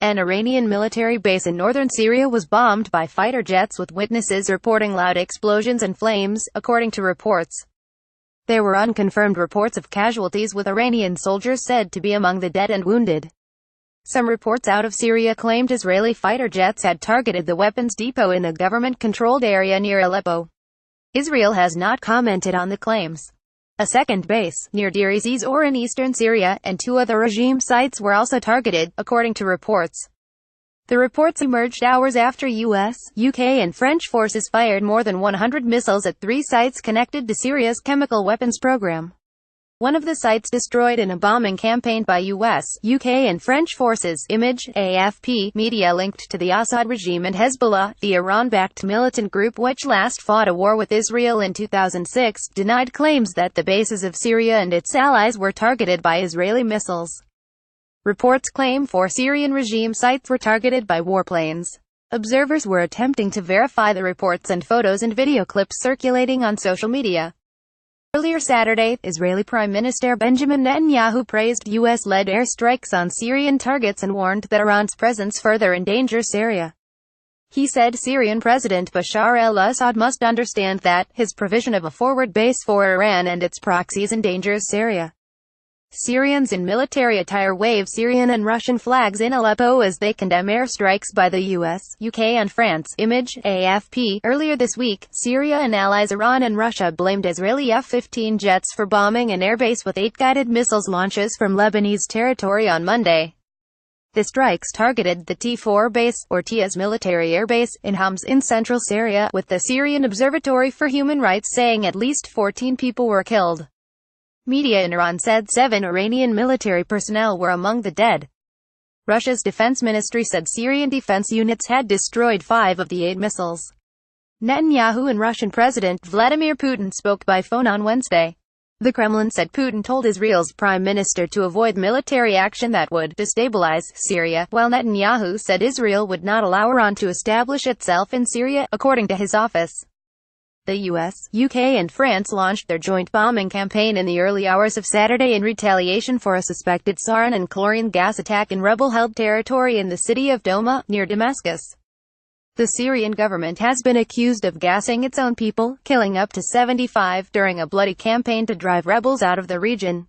An Iranian military base in northern Syria was bombed by fighter jets, with witnesses reporting loud explosions and flames, according to reports. There were unconfirmed reports of casualties, with Iranian soldiers said to be among the dead and wounded. Some reports out of Syria claimed Israeli fighter jets had targeted the weapons depot in a government-controlled area near Aleppo. Israel has not commented on the claims. A second base, near Deir ez-Zor in eastern Syria, and 2 other regime sites were also targeted, according to reports. The reports emerged hours after US, UK and French forces fired more than 100 missiles at 3 sites connected to Syria's chemical weapons program. One of the sites destroyed in a bombing campaign by US, UK and French forces. Image, AFP, media linked to the Assad regime and Hezbollah, the Iran-backed militant group which last fought a war with Israel in 2006, denied claims that the bases of Syria and its allies were targeted by Israeli missiles. Reports claim 4 Syrian regime sites were targeted by warplanes. Observers were attempting to verify the reports and photos and video clips circulating on social media. Earlier Saturday, Israeli Prime Minister Benjamin Netanyahu praised U.S.-led airstrikes on Syrian targets and warned that Iran's presence further endangers Syria. He said Syrian President Bashar al-Assad must understand that his provision of a forward base for Iran and its proxies endangers Syria. Syrians in military attire wave Syrian and Russian flags in Aleppo as they condemn airstrikes by the US, UK and France. Image, AFP. Earlier this week, Syria and allies Iran and Russia blamed Israeli F-15 jets for bombing an airbase with 8 guided missiles launches from Lebanese territory on Monday. The strikes targeted the T-4 base, or Tiaz military airbase, in Homs in central Syria, with the Syrian Observatory for Human Rights saying at least 14 people were killed. Media in Iran said 7 Iranian military personnel were among the dead. Russia's defense ministry said Syrian defense units had destroyed 5 of the 8 missiles. Netanyahu and Russian President Vladimir Putin spoke by phone on Wednesday. The Kremlin said Putin told Israel's prime minister to avoid military action that would destabilize Syria, while Netanyahu said Israel would not allow Iran to establish itself in Syria, according to his office. The US, UK and France launched their joint bombing campaign in the early hours of Saturday in retaliation for a suspected sarin and chlorine gas attack in rebel-held territory in the city of Douma, near Damascus. The Syrian government has been accused of gassing its own people, killing up to 75, during a bloody campaign to drive rebels out of the region.